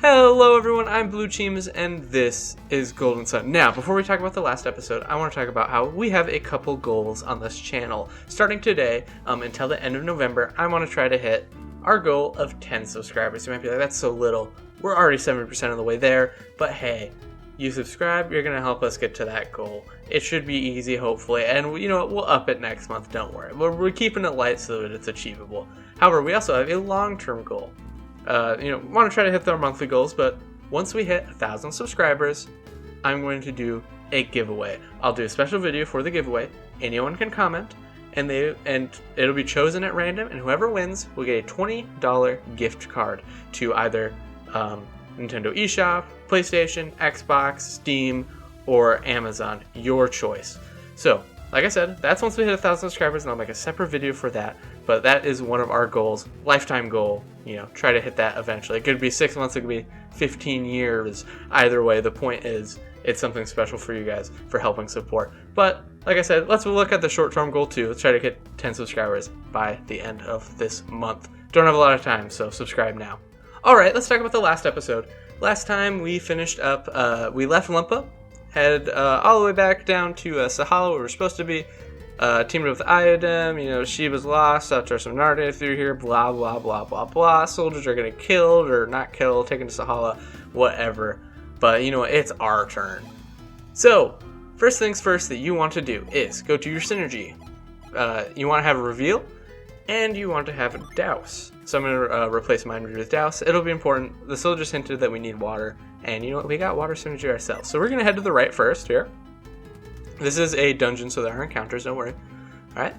Hello everyone, I'm BlueCheems and this is Golden Sun. Now, before we talk about the last episode, I want to talk about how we have a couple goals on this channel. Starting today, until the end of November, I want to try to hit our goal of 10 subscribers. You might be like, that's so little. We're already 70% of the way there, but hey, you subscribe, you're going to help us get to that goal. It should be easy, hopefully, and you know what, we'll up it next month, don't worry. We're keeping it light so that it's achievable. However, we also have a long-term goal. Want to try to hit our monthly goals, but once we hit 1,000 subscribers, I'm going to do a giveaway. I'll do a special video for the giveaway. Anyone can comment, and it'll be chosen at random, and whoever wins will get a $20 gift card to either Nintendo eShop, PlayStation, Xbox, Steam, or Amazon, your choice. So, like I said, that's once we hit 1,000 subscribers, and I'll make a separate video for that. But that is one of our goals, lifetime goal. Try to hit that eventually. It could be 6 months, it could be 15 years. Either way, the point is, it's something special for you guys for helping support. But like I said, let's look at the short-term goal too. Let's try to get 10 subscribers by the end of this month. Don't have a lot of time, so subscribe now. All right, let's talk about the last episode. Last time we finished up, we left Lumpa, headed all the way back down to Sahala, where we're supposed to be. Teamed up with Iodem, she was lost after some Narde through here, blah, blah, blah, blah, blah. Soldiers are getting killed or not killed, taken to Sahala, whatever. But, it's our turn. So, first things first that you want to do is go to your synergy. You want to have a reveal, and you want to have a douse. So I'm going to replace mine with douse. It'll be important. The soldiers hinted that we need water, and we got water synergy ourselves. So we're going to head to the right first here. This is a dungeon, so there are encounters, don't worry. Alright.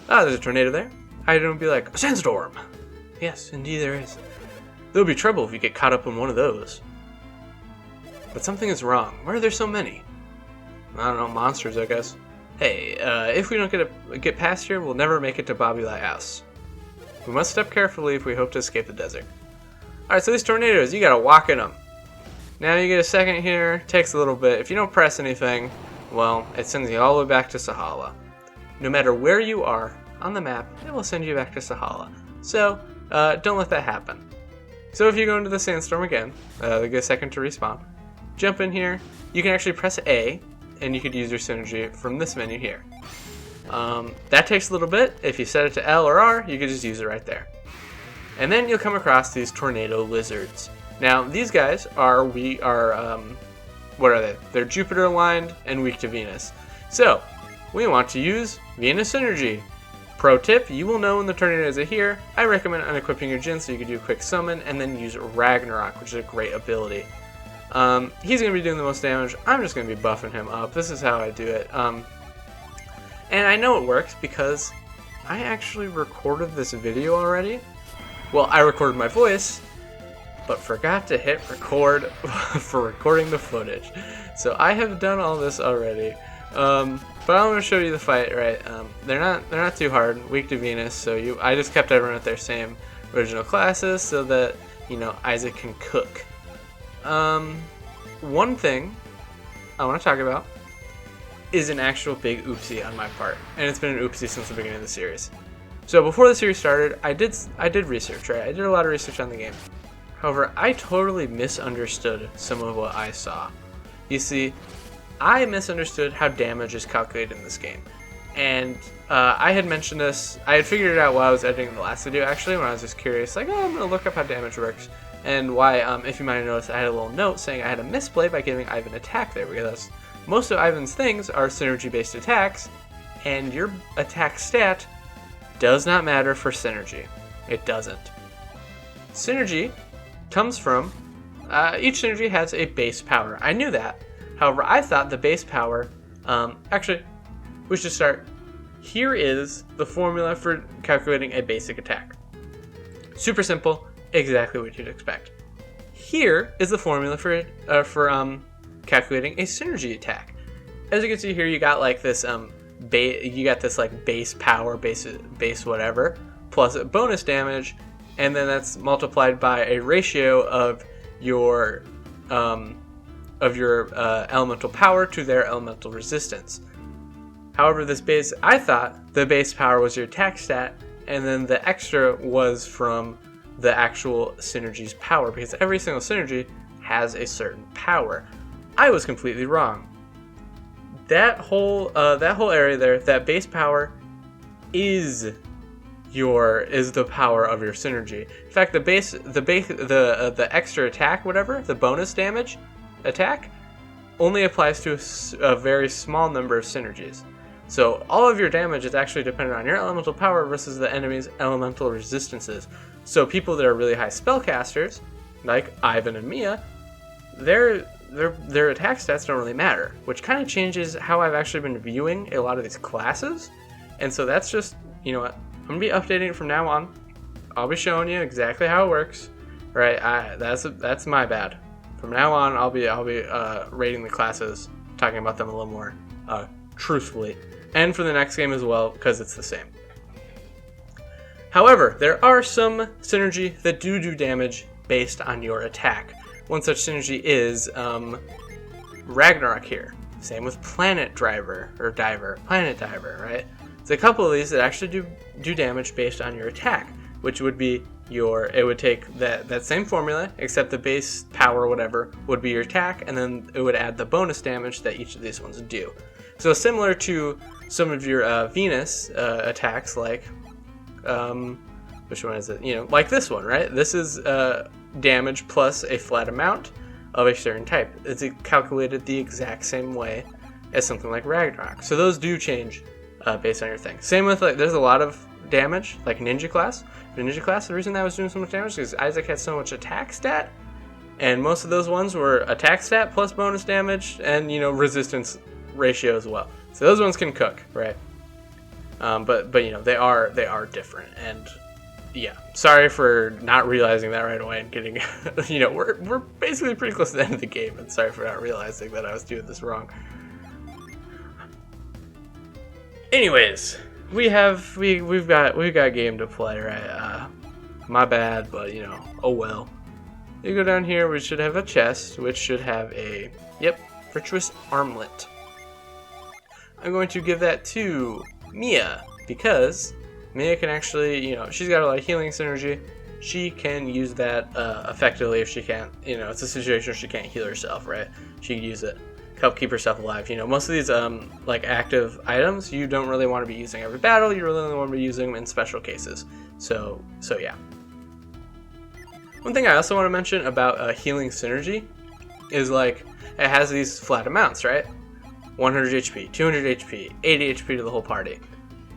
There's a tornado there. I don't be like, a sandstorm! Yes, indeed there is. There'll be trouble if you get caught up in one of those. But something is wrong. Why are there so many? I don't know, monsters, I guess. Hey, if we don't get past here, we'll never make it to Bobby Lighthouse. We must step carefully if we hope to escape the desert. Alright, so these tornadoes, you gotta walk in them. Now you get a second here, takes a little bit. If you don't press anything, well, it sends you all the way back to Sahala. No matter where you are on the map, it will send you back to Sahala. So, don't let that happen. So if you go into the sandstorm again, they get a second to respawn. Jump in here. You can actually press A, and you could use your synergy from this menu here. That takes a little bit. If you set it to L or R, you can just use it right there. And then you'll come across these tornado lizards. Now, these guys what are they? They're Jupiter aligned and weak to Venus. So, we want to use Venus Synergy. Pro tip, you will know when the tornadoes are here. I recommend unequipping your Jin so you can do a quick summon and then use Ragnarok, which is a great ability. He's going to be doing the most damage. I'm just going to be buffing him up. This is how I do it. And I know it works because I actually recorded this video already. Well, I recorded my voice, but forgot to hit record for recording the footage. So I have done all this already. But I'm going to show you the fight, right? They're not too hard, weak to Venus, so I just kept everyone at their same original classes so that, Isaac can cook. One thing I want to talk about is an actual big oopsie on my part, and it's been an oopsie since the beginning of the series. So before the series started, I did research, right? I did a lot of research on the game. However, I totally misunderstood some of what I saw. You see, I misunderstood how damage is calculated in this game. And I had mentioned this, I had figured it out while I was editing the last video actually, when I was just curious, like, I'm going to look up how damage works. And why, if you might have noticed, I had a little note saying I had a misplay by giving Ivan attack there, because most of Ivan's things are synergy-based attacks, and your attack stat does not matter for synergy. It doesn't. Synergy comes from, each synergy has a base power. I knew that. However, I thought the base power, actually, we should start. Here is the formula for calculating a basic attack. Super simple, exactly what you'd expect. Here is the formula for calculating a synergy attack. As you can see here, you got like this, base power, base whatever, plus a bonus damage, and then that's multiplied by a ratio of your elemental power to their elemental resistance. However, I thought the base power was your attack stat, and then the extra was from the actual synergy's power, because every single synergy has a certain power. I was completely wrong. That whole area there, that base power, is the power of your synergy. In fact, the extra attack, whatever, the bonus damage attack, only applies to a very small number of synergies. So all of your damage is actually dependent on your elemental power versus the enemy's elemental resistances. So people that are really high spellcasters, like Ivan and Mia, their attack stats don't really matter, which kind of changes how I've actually been viewing a lot of these classes. And so that's just, you know what, I'm gonna be updating it from now on. I'll be showing you exactly how it works. Right? That's my bad. From now on, I'll be rating the classes, talking about them a little more truthfully, and for the next game as well, because it's the same. However, there are some synergy that do damage based on your attack. One such synergy is Ragnarok here. Same with Planet Diver, right? So a couple of these that actually do damage based on your attack, which would be it would take that same formula, except the base power, whatever, would be your attack, and then it would add the bonus damage that each of these ones do. So similar to some of your Venus attacks, like, which one is it? You know, like this one, right? This is damage plus a flat amount of a certain type. It's calculated the exact same way as something like Ragnarok. So those do change based on your thing. Same with, like, there's a lot of damage, like Ninja Class. The Ninja Class, the reason that was doing so much damage is because Isaac had so much attack stat, and most of those ones were attack stat plus bonus damage, and, you know, resistance ratio as well. So those ones can cook, right? But you know, they are different, and yeah, sorry for not realizing that right away and getting, you know, we're basically pretty close to the end of the game, and sorry for not realizing that I was doing this wrong. Anyways, we've got game to play, right? My bad, but you know, oh well. You go down here, we should have a chest, which should have a virtuous armlet. I'm going to give that to Mia, because Mia can actually, you know, she's got a lot of healing synergy. She can use that effectively if she can't, you know, it's a situation where she can't heal herself, right? She can use it to help keep herself alive. You know, most of these like active items, you don't really want to be using every battle. You really only want to be using them in special cases. So yeah. One thing I also want to mention about healing synergy is, like, it has these flat amounts, right? 100 HP, 200 HP, 80 HP to the whole party.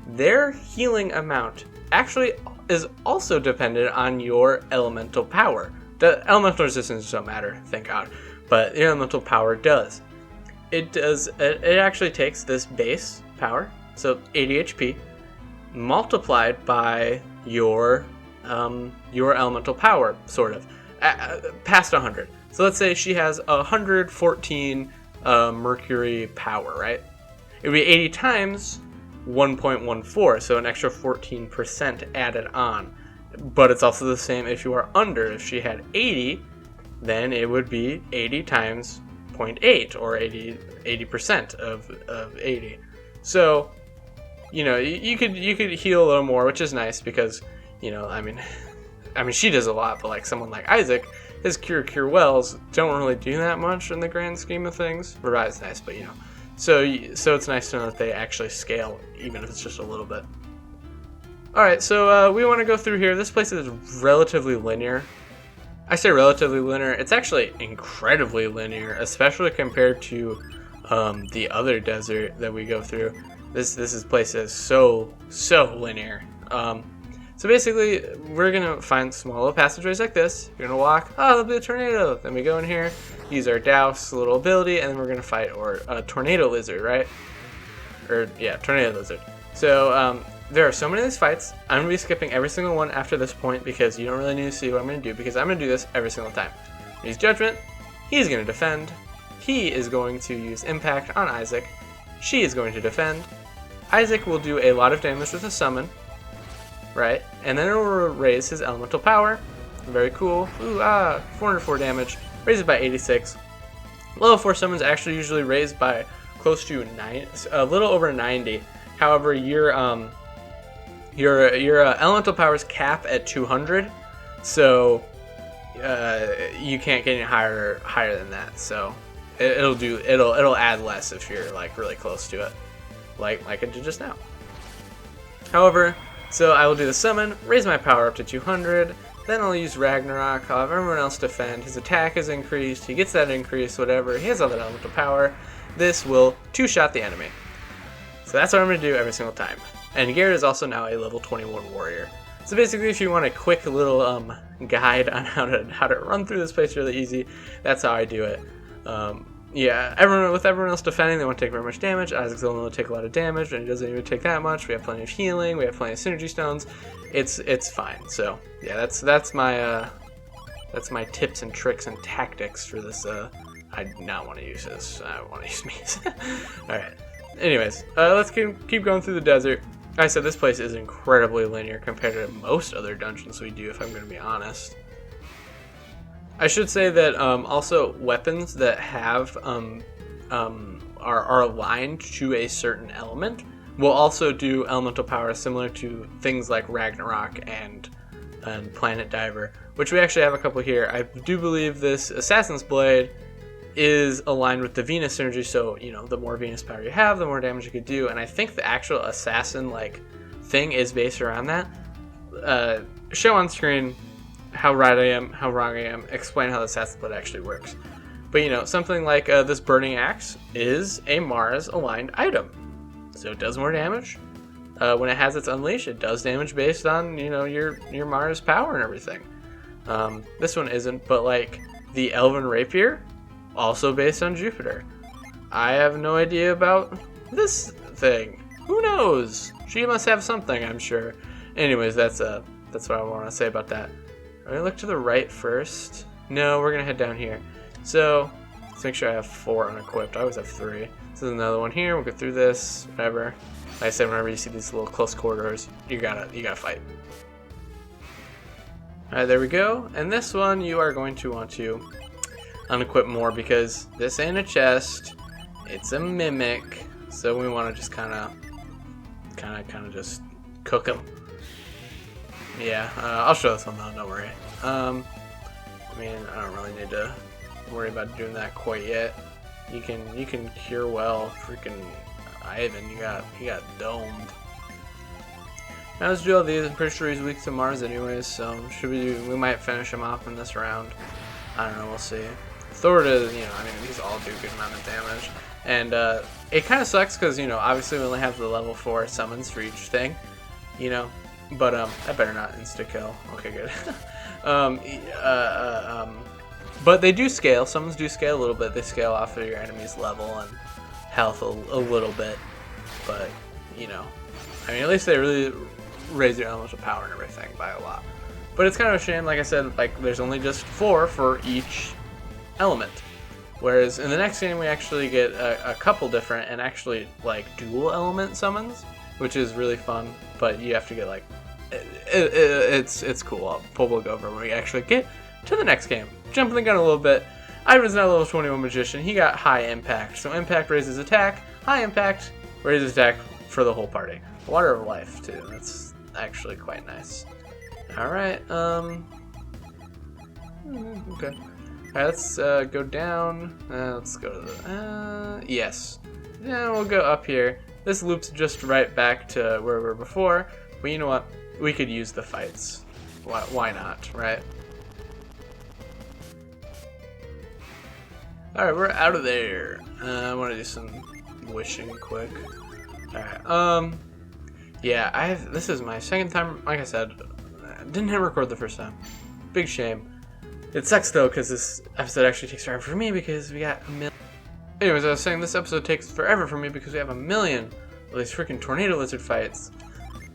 Their healing amount actually is also dependent on your elemental power. The elemental resistance don't matter, thank God, but your elemental power does. It actually takes this base power, so 80 HP, multiplied by your elemental power, sort of, past 100. So let's say she has 114 mercury power, right? It would be 80 times 1.14, so an extra 14% added on. But it's also the same if you are under. If she had 80, then it would be 80 times 0.8, or 80% of 80. So, you know, you could heal a little more, which is nice because, you know, I mean she does a lot, but like someone like Isaac, his cure wells don't really do that much in the grand scheme of things. Revive's nice, but you know, so it's nice to know that they actually scale, even if it's just a little bit. All right, so we want to go through here. This place is relatively linear. I say relatively linear. It's actually incredibly linear, especially compared to the other desert that we go through. This place is so linear. So basically, we're gonna find small little passageways like this. You're gonna walk. Oh, there'll be a tornado. Then we go in here, use our douse little ability, and then we're gonna fight a tornado lizard, right? Tornado lizard. So there are so many of these fights. I'm gonna be skipping every single one after this point because you don't really need to see what I'm gonna do, because I'm gonna do this every single time. Use judgment. He's gonna defend. He is going to use impact on Isaac. She is going to defend. Isaac will do a lot of damage with a summon. Right, and then it will raise his elemental power. Very cool. Ooh, 404 damage. Raises by 86. Level 4 summons actually usually raised by close to a little over 90. However, your elemental powers cap at 200. So you can't get any higher than that. So it'll add less if you're like really close to it, like it did just now. However, so I will do the summon, raise my power up to 200. Then I'll use Ragnarok. I'll have everyone else defend. His attack is increased. He gets that increase, whatever. He has all that elemental power. This will two-shot the enemy. So that's what I'm going to do every single time. And Garrett is also now a level 21 warrior. So basically, if you want a quick little guide on how to run through this place really easy, that's how I do it. Yeah, with everyone else defending, they won't take very much damage. Isaac's the only one to take a lot of damage, and he doesn't even take that much. We have plenty of healing. We have plenty of synergy stones. It's fine. So yeah, that's my tips and tricks and tactics for this. I do not want to use this. I want to use Mies. All right. Anyways, let's keep going through the desert. Like I said, this place is incredibly linear compared to most other dungeons we do, if I'm going to be honest. I should say that also weapons that have are aligned to a certain element will also do elemental power similar to things like Ragnarok and Planet Diver, which we actually have a couple here. I do believe this Assassin's Blade is aligned with the Venus synergy, so you know the more Venus power you have, the more damage you could do. And I think the actual assassin thing is based around that. Show on screen how right I am, how wrong I am, explain how the Assassin's Blade actually works. But you know, something like this Burning Axe is a Mars aligned item, so it does more damage. When it has its Unleash, it does damage based on, you know, your Mars power and everything. This one isn't, but like the Elven Rapier, also based on Jupiter. I have no idea about this thing. Who knows? She must have something, I'm sure. Anyways, that's what I want to say about that. I'm gonna look to the right first. No, we're gonna head down here. So let's make sure I have 4 unequipped. I always have 3. So there's another one here. We'll go through this. Whatever. Like I said, whenever you see these little close corridors, you gotta fight. All right, there we go. And this one you are going to want to unequip more because this ain't a chest. It's a mimic. So we want to just kind of just cook them. Yeah, I'll show this one though, don't worry. I mean, I don't really need to worry about doing that quite yet. You can cure well, freaking Ivan, you got domed. Now let's do all these. I'm pretty sure he's weak to Mars anyways, so we might finish him off in this round. I don't know, we'll see. Thor does, you know, I mean, these all do a good amount of damage. And it kind of sucks because, you know, obviously we only have the level 4 summons for each thing, you know. But I better not insta-kill. Okay, good. But they do scale. Summons do scale a little bit. They scale off of your enemy's level and health a little bit. But, you know, I mean, at least they really raise your elemental power and everything by a lot. But it's kind of a shame, like I said, like there's only just 4 for each element. Whereas in the next game we actually get a couple different and actually like dual element summons, which is really fun. But you have to get like it's cool. We'll go over when we actually get to the next game. Jumping the gun a little bit. Ivan's now level 21 magician. He got high impact, so impact raises attack. High impact raises attack for the whole party. Water of life too. That's actually quite nice. All right. Okay. All right. Let's go down. Let's go to the. Yes. Yeah, we'll go up here. This loops just right back to where we were before. But you know what? We could use the fights. Why not, right? Alright, we're out of there. I want to do some wishing quick. Alright, yeah, this is my second time, like I said, I didn't hit record the first time. Big shame. It sucks though, because this episode actually takes forever for me because we got a million. Anyways, I was saying this episode takes forever for me because we have a million of these freaking tornado lizard fights.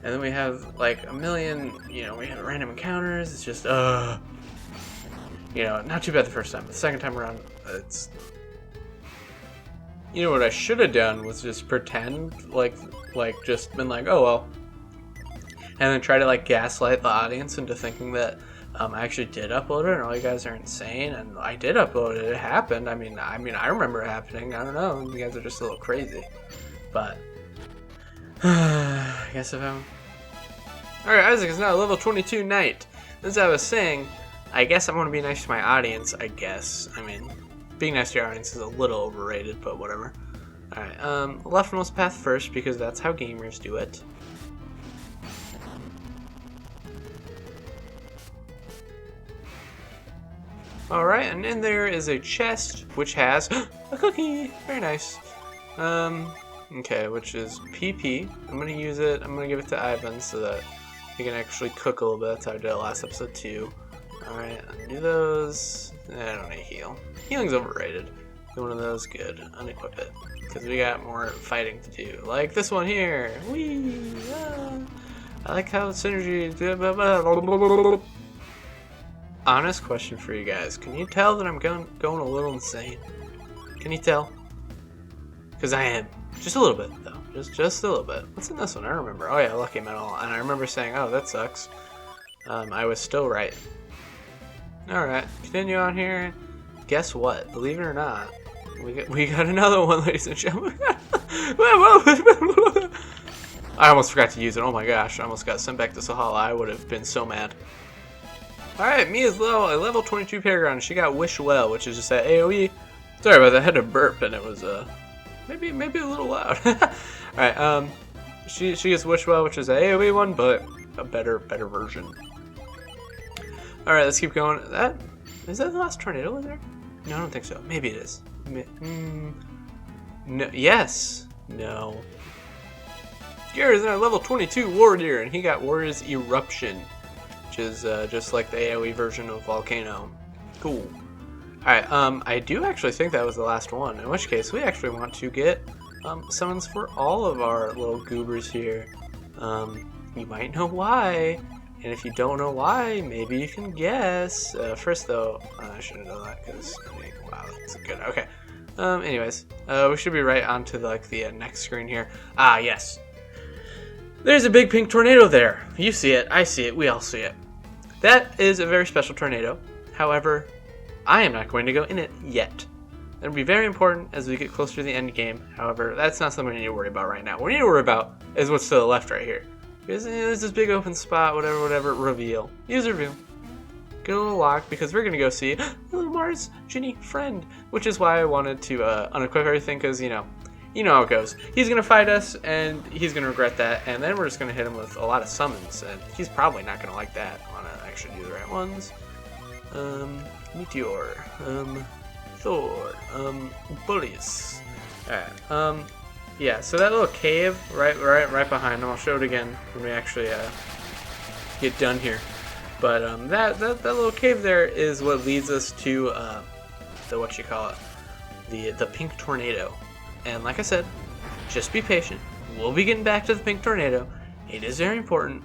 And then we have like a million, you know, we have random encounters. It's just, you know, not too bad the first time. But the second time around, it's, you know, what I should have done was just pretend like just been like, oh well, and then try to like gaslight the audience into thinking that I actually did upload it, and all you guys are insane, and I did upload it. It happened. I mean, I remember it happening. I don't know. You guys are just a little crazy, but. I guess if I'm... Alright, Isaac is now a level 22 knight. as I was saying, I guess I'm going to be nice to my audience, I guess. I mean, being nice to your audience is a little overrated, but whatever. Alright, leftmost path first, because that's how gamers do it. Alright, and in there is a chest, which has a cookie! Very nice. Okay, which is PP. I'm gonna use it, I'm gonna give it to Ivan so that he can actually cook a little bit. That's how I did it last episode too. Alright, undo those. I don't need heal. Healing's overrated. Do one of those, good. Unequip it. Because we got more fighting to do. Like this one here. Whee! Ah. I like how synergy. Honest question for you guys. Can you tell that I'm going a little insane? Can you tell? Because I am. Just a little bit, though. Just a little bit. What's in this one? I remember. Oh yeah, Lucky Metal. And I remember saying, oh, that sucks. I was still right. Alright, continue on here. Guess what? Believe it or not, we got another one, ladies and gentlemen. I almost forgot to use it. Oh my gosh, I almost got sent back to Sahala. I would have been so mad. Alright, Mia's a level 22 Paragon. She got Wish Well, which is just that AoE. Sorry about that, I had to burp and it was maybe a little loud. Alright, she gets Wish Well, which is an AoE one, but a better version. Alright, let's keep going. Is that the last tornado in there? No, I don't think so. Maybe it is. No, yes. No. Garrett's in our level 22 Warrior, and he got Warrior's Eruption, which is just like the AoE version of Volcano. Cool. Alright, I do actually think that was the last one, in which case we actually want to get summons for all of our little goobers here. You might know why. And if you don't know why, maybe you can guess. First though, I shouldn't know that because, I mean, wow, that's good. Okay. Anyways, we should be right onto the next screen here. Ah, yes. There's a big pink tornado there. You see it, I see it, we all see it. That is a very special tornado. However, I am not going to go in it yet. It'll be very important as we get closer to the end game. However, that's not something we need to worry about right now. What we need to worry about is what's to the left right here. Because there's this big open spot, whatever, reveal. Use reveal. Get a little lock, because we're going to go see little Mars Ginny friend. Which is why I wanted to unequip everything, because, you know how it goes. He's going to fight us, and he's going to regret that, and then we're just going to hit him with a lot of summons, and he's probably not going to like that. I want to actually do the right ones. Meteor. Thor. Bullies. Alright, yeah, so that little cave right behind him, I'll show it again when we actually get done here. But that little cave there is what leads us to the pink tornado. And like I said, just be patient. We'll be getting back to the pink tornado. It is very important,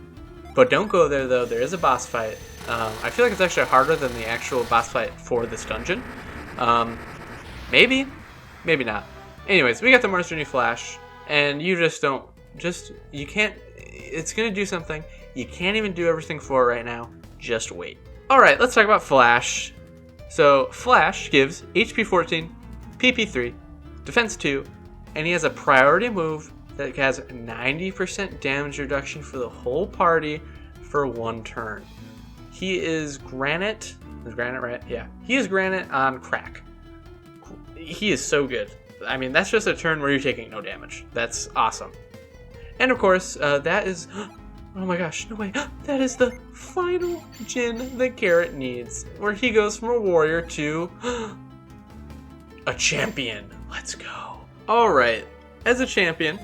but don't go there though. There is a boss fight. I feel like it's actually harder than the actual boss fight for this dungeon. Maybe not. Anyways, we got the Mars Journey Flash, and you you can't, it's gonna do something. You can't even do everything for it right now. Just wait. Alright, let's talk about Flash. So, Flash gives HP 14, PP 3, Defense 2, and he has a priority move that has 90% damage reduction for the whole party for 1 turn. He is Granite. Is Granite right? Yeah. He is Granite on crack. He is so good. I mean, that's just a turn where you're taking no damage. That's awesome. And of course, that is... Oh my gosh, no way. That is the final Jin that Garrett needs. Where he goes from a warrior to... a champion. Let's go. Alright. As a champion,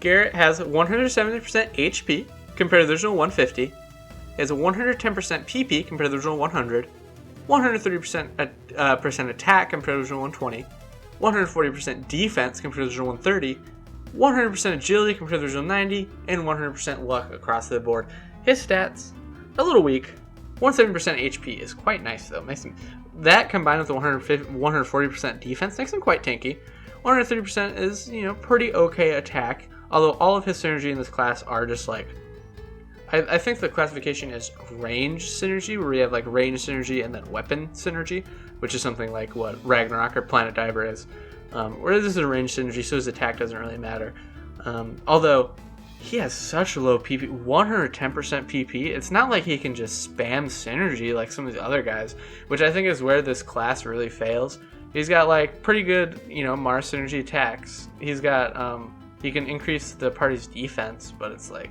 Garrett has 170% HP compared to the original 150. He has a 110% PP compared to the original 100. 130% attack compared to the original 120. 140% defense compared to the original 130, 100% agility compared to the original 90, and 100% luck across the board. His stats, a little weak. 170% HP is quite nice though. That combined with the 140% defense makes him quite tanky. 130% is, pretty okay attack, although all of his synergy in this class are just like... I think the classification is range synergy, where we have like range synergy and then weapon synergy, which is something like what Ragnarok or Planet Diver is. Where this is a range synergy, so his attack doesn't really matter. Although he has such low PP, 110% PP. It's not like he can just spam synergy like some of the other guys, which I think is where this class really fails. He's got like pretty good, you know, Mars synergy attacks. He's got, he can increase the party's defense, but it's like,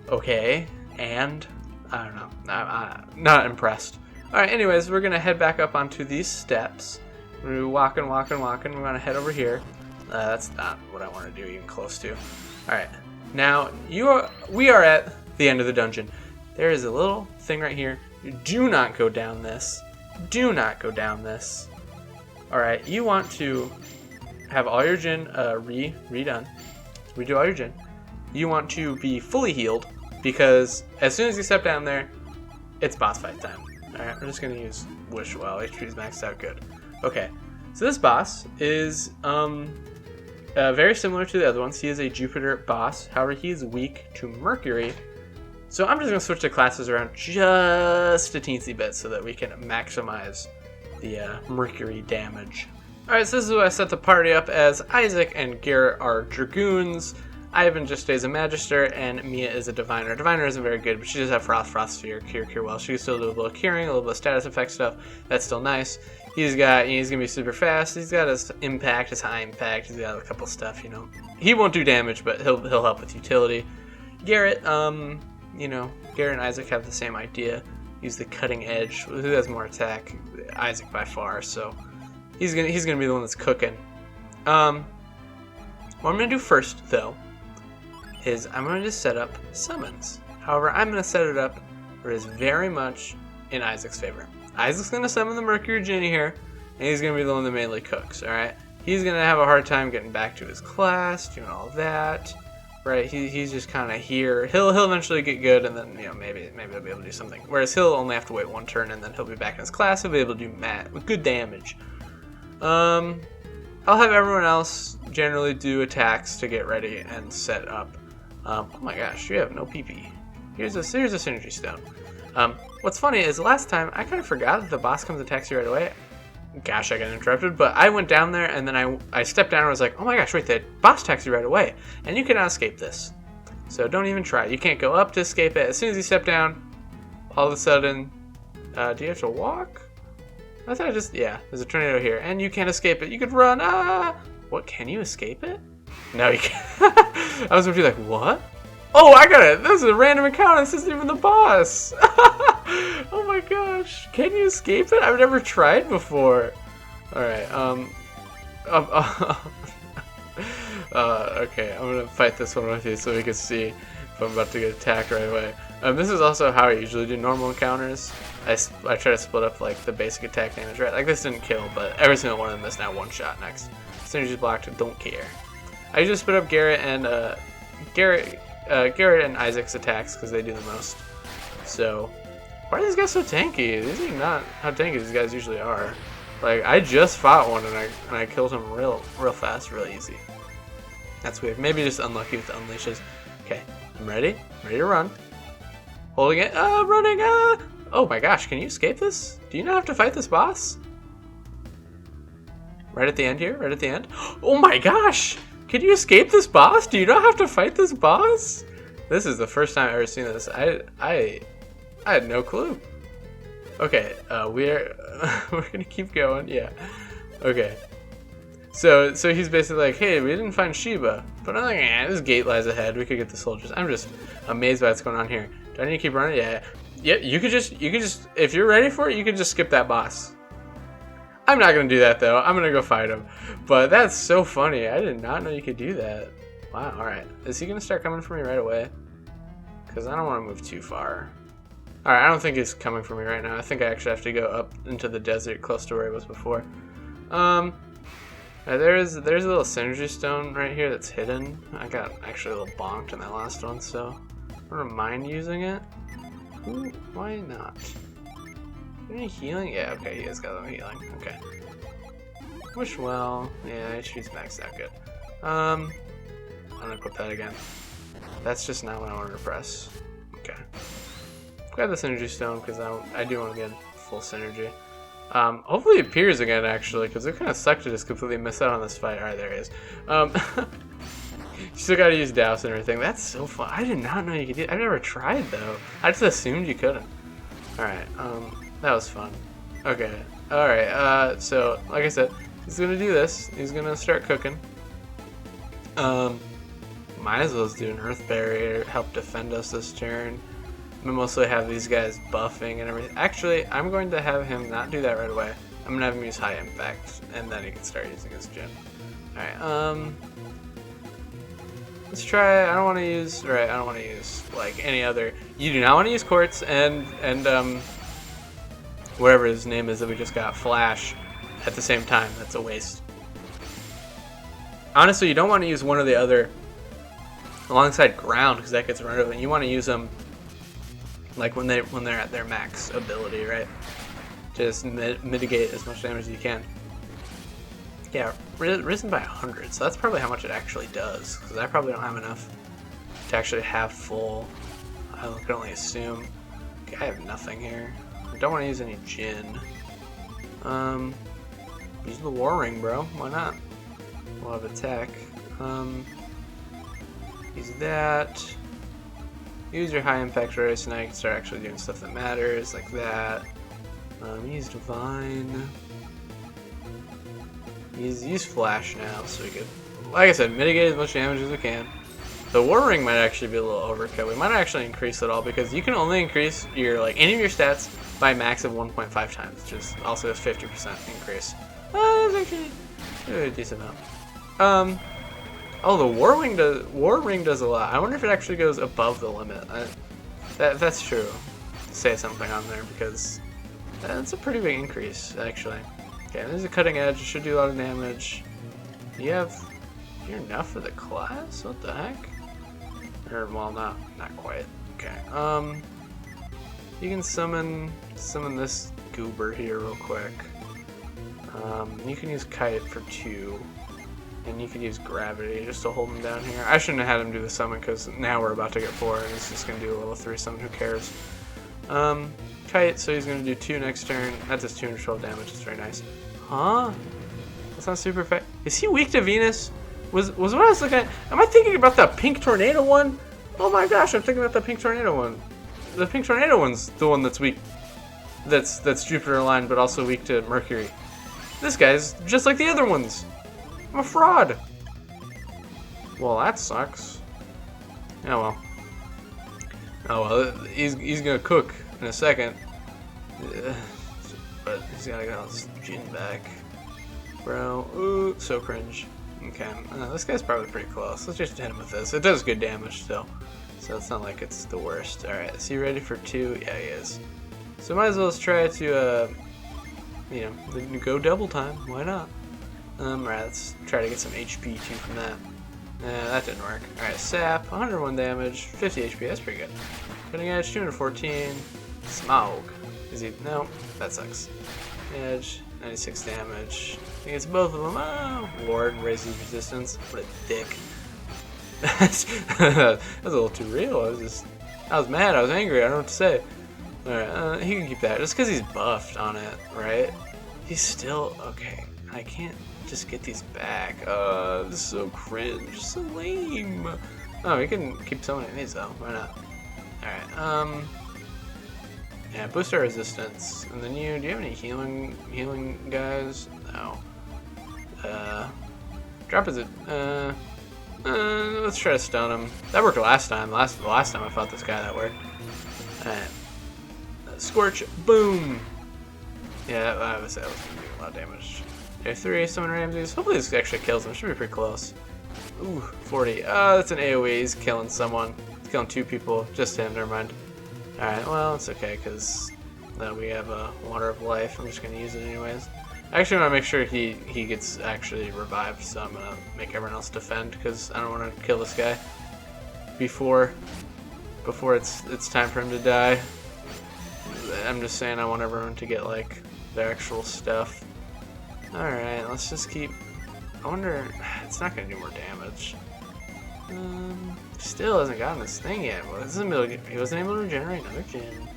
okay, and I don't know, I'm not impressed. All right, anyways, we're gonna head back up onto these steps. We're walking. We're gonna head over here. That's not what I want to do even close to. All right, now we are at the end of the dungeon. There is a little thing right here. Do not go down this. Do not go down this. All right, you want to have all your Jin redone. Redo all your Jin. You want to be fully healed because as soon as you step down there, it's boss fight time. All right, we're just gonna use Wish while HP is maxed out. Good. Okay, so this boss is very similar to the other ones. He is a Jupiter boss. However, he is weak to Mercury. So I'm just gonna switch the classes around just a teensy bit so that we can maximize the Mercury damage. Alright, so this is what I set the party up as. Isaac and Garrett are Dragoons. Ivan just stays a Magister, and Mia is a Diviner. Diviner isn't very good, but she does have Frost Sphere, Cure well. She can still do a little curing, a little bit of status effect stuff. That's still nice. He's gonna be super fast. He's got his impact, his high impact. He's got a couple stuff, you know. He won't do damage, but he'll help with utility. Garrett, you know, Garrett and Isaac have the same idea. Use the cutting edge. Who has more attack? Isaac by far. So he's gonna be the one that's cooking. What I'm gonna do first though is I'm gonna just set up summons. However, I'm gonna set it up where it is very much in Isaac's favor. Isaac's gonna summon the Mercury Genie here, and he's gonna be the one that mainly cooks. All right, he's gonna have a hard time getting back to his class, doing all that. Right, he's just kind of here. He'll eventually get good, and then, you know, maybe he'll be able to do something. Whereas he'll only have to wait one turn, and then he'll be back in his class. He'll be able to do with good damage. I'll have everyone else generally do attacks to get ready and set up. Oh my gosh, you have no PP. Here's a synergy stone. What's funny is last time I kind of forgot that the boss comes attacks you right away. Gosh, I got interrupted, but I went down there and then I stepped down and was like, oh my gosh, wait, the boss attacks you right away. And you cannot escape this. So don't even try. You can't go up to escape it. As soon as you step down, all of a sudden, do you have to walk? I thought there's a tornado here and you can't escape it. You could run. What, can you escape it? No, you can't. I was going to be like, what? Oh, I got it. This is a random encounter. This isn't even the boss. Oh my gosh. Can you escape it? I've never tried before. Alright, okay, I'm gonna fight this one with you so we can see if I'm about to get attacked right away. This is also how I usually do normal encounters. I try to split up like the basic attack damage, right? Like this didn't kill, but every single one of them is now one shot next. Synergy's blocked, don't care. I usually split up Garrett and Isaac's attacks because they do the most. So, why are these guys so tanky? These are not how tanky these guys usually are. Like, I just fought one and I killed him real fast, real easy. That's weird. Maybe just unlucky with the unleashes. Okay, I'm ready. Ready to run. Holding it. Running. Oh my gosh, can you escape this? Do you not have to fight this boss? Right at the end here? Right at the end? Oh my gosh! Can you escape this boss? Do you not have to fight this boss? This is the first time I've ever seen this. I had no clue. Okay, we're gonna keep going. Yeah. Okay. So he's basically like, hey, we didn't find Sheba, but I'm like, this gate lies ahead. We could get the soldiers. I'm just amazed by what's going on here. Do I need to keep running? Yeah. Yeah. You could just if you're ready for it, you could just skip that boss. I'm not gonna do that though. I'm gonna go fight him. But that's so funny. I did not know you could do that. Wow. All right. Is he gonna start coming for me right away? Because I don't want to move too far. All right. I don't think he's coming for me right now. I think I actually have to go up into the desert, close to where he was before. There's a little synergy stone right here that's hidden. I got actually a little bonked in that last one, so I don't mind using it. Ooh, why not? Any healing? Yeah, okay, he has got a little healing. Okay. Wish well. Yeah, HP's maxed out good. I'm gonna equip that again. That's just not what I wanted to press. Okay. Grab the synergy stone because I do want to get full synergy. Hopefully it appears again, actually, because it kind of sucked to just completely miss out on this fight. Alright, there he is. still gotta use douse and everything. That's so fun. I did not know you could do it. I've never tried though. I just assumed you couldn't. Alright, that was fun. Okay. Alright, so like I said, he's gonna do this. He's gonna start cooking. Might as well do an earth barrier, help defend us this turn. We mostly have these guys buffing and everything. Actually, I'm going to have him not do that right away. I'm gonna have him use high impact, and then he can start using his gym. Alright, let's try. I don't want to use. Right, I don't want to use like any other. You do not want to use quartz and whatever his name is that we just got, flash, at the same time. That's a waste. Honestly, you don't want to use one or the other alongside ground because that gets rid of it. You want to use them like when they're at their max ability, right? Just mitigate as much damage as you can. Yeah, risen by 100, so that's probably how much it actually does, because I probably don't have enough to actually have full. I can only assume. Okay, I have nothing here. I don't want to use any Jin. Use the War Ring, bro. Why not? We'll have attack. Use that. Use your high impact race, and now you can start actually doing stuff that matters, like that. Use Divine. Use Flash now, so we could, like I said, mitigate as much damage as we can. The War Ring might actually be a little overkill. We might actually increase it all because you can only increase your any of your stats by a max of 1.5 times, which is also a 50% increase. That's actually a decent amount. Oh, the War Ring does a lot. I wonder if it actually goes above the limit. That's true. Say something on there because that's a pretty big increase, actually. Okay, this is a cutting edge. It should do a lot of damage. You're enough for the class? What the heck? Or, well, not quite. Okay. You can summon this goober here real quick. You can use kite for 2, and you can use gravity just to hold him down here. I shouldn't have had him do the summon because now we're about to get 4, and he's just gonna do a level 3 summon. Who cares? Kite, so he's gonna do 2 next turn. That does 212 damage. It's very nice. Huh? That's not super fast. Is he weak to Venus? Was what I was looking at? Am I thinking about the pink tornado one? Oh my gosh, I'm thinking about the pink tornado one. The pink tornado one's the one that's weak. That's Jupiter aligned, but also weak to Mercury. This guy's just like the other ones. I'm a fraud. Well, that sucks. Oh well. Oh well. He's gonna cook in a second. But he's gotta get all his Jin back. Bro, ooh, so cringe. Okay, this guy's probably pretty close. Let's just hit him with this. It does good damage still, so it's not like it's the worst. Alright, is he ready for 2? Yeah, he is. So might as well try to, go double time. Why not? Alright, let's try to get some HP too from that. Nah, that didn't work. Alright, sap, 101 damage, 50 HP, that's pretty good. Cutting edge, 214. Smaug. Is he? No, that sucks. Edge, 96 damage. I think it's both of them. Oh, Ward raises resistance. What a dick. That was a little too real. I was mad. I was angry. I don't know what to say. Alright, he can keep that. Just because he's buffed on it, right? He's still... Okay, I can't just get these back. This is so cringe. So lame. Oh, we can keep summoning these, though. Why not? Alright, yeah, boost our resistance. And then do you have any healing guys? No. Drop is it? Let's try to stun him. That worked last time. The last time I fought this guy, that worked. Alright. Scorch, boom! Yeah, that was gonna do a lot of damage. Okay, 3, summon Ramses. Hopefully this actually kills him. Should be pretty close. Ooh, 40. That's an AoE. He's killing someone. He's killing 2 people. Just him, never mind. Alright, well, it's okay, because we have a Water of Life. I'm just going to use it anyways. I actually want to make sure he gets actually revived, so I'm going to make everyone else defend, because I don't want to kill this guy before it's time for him to die. I'm just saying I want everyone to get, like, their actual stuff. Alright, let's just keep... I wonder... It's not going to do more damage. Still hasn't gotten this thing yet. Well, he wasn't able to regenerate another Jin.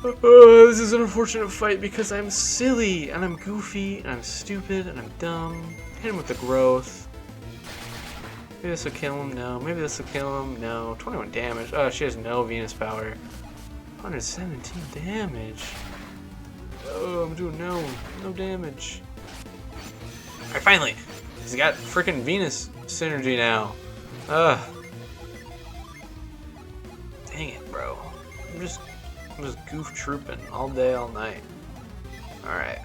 This is an unfortunate fight because I'm silly, and I'm goofy, and I'm stupid, and I'm dumb. Hit him with the growth. Maybe this will kill him. No. Maybe this will kill him. No. 21 damage. Oh, she has no Venus power. 117 damage. Oh, I'm doing no damage. Alright, finally. He's got freaking Venus synergy now. Ugh. Dang it, bro. I'm just goof trooping all day, all night. Alright,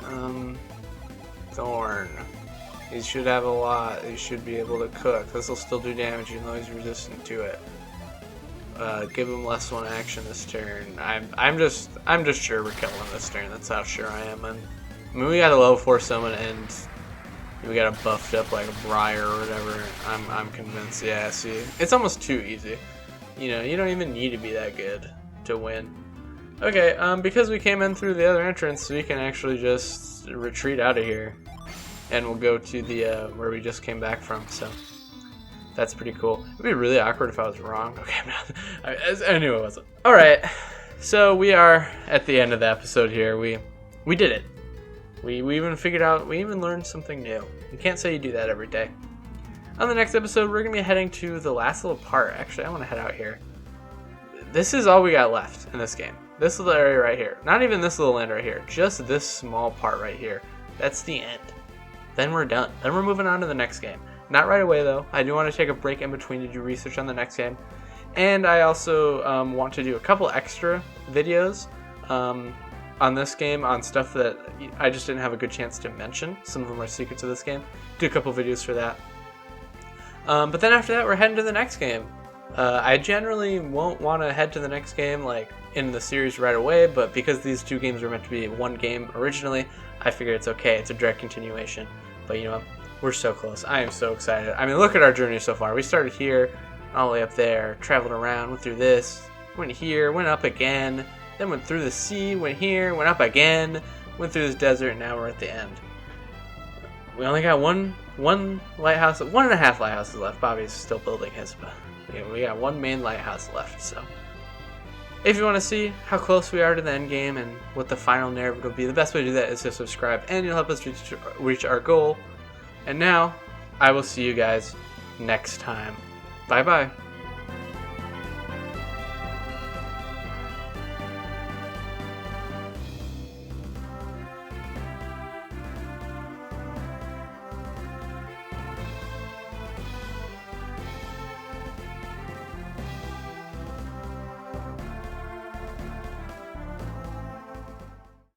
Thorn. He should have a lot. He should be able to cook. This will still do damage even though he's resistant to it. Give him less one action this turn. I'm just sure we're killing him this turn. That's how sure I am. And I mean, we got a level 4 summon and we got a buffed up like a Briar or whatever. I'm convinced. Yeah, see, it's almost too easy. You know, you don't even need to be that good to win. Okay, because we came in through the other entrance, we can actually just retreat out of here, and we'll go to the where we just came back from. So that's pretty cool. It'd be really awkward if I was wrong. Okay, I'm not. I knew it wasn't. All right, so we are at the end of the episode here. We did it. We even figured out. We even learned something new. You can't say you do that every day. On the next episode, we're gonna be heading to the last little part. Actually, I want to head out here. This is all we got left in this game. This little area right here. Not even this little land right here. Just this small part right here. That's the end. Then we're done. Then we're moving on to the next game. Not right away though. I do want to take a break in between to do research on the next game. And I also want to do a couple extra videos on this game on stuff that I just didn't have a good chance to mention. Some of them are secrets of this game. Do a couple videos for that. But then after that, we're heading to the next game. I generally won't want to head to the next game like in the series right away, but because these two games were meant to be one game originally, I figured it's okay. It's a direct continuation. But you know, we're so close. I am so excited. I mean, look at our journey so far. We started here, all the way up there, traveled around, went through this, went here, went up again, then went through the sea, went here, went up again, went through this desert, and now we're at the end. We only got one lighthouse, 1.5 lighthouses left. Bobby's still building his, but we got one main lighthouse left. So if you want to see how close we are to the end game and what the final narrative will be, the best way to do that is to subscribe, and you'll help us reach our goal. And now I will see you guys next time. Bye bye.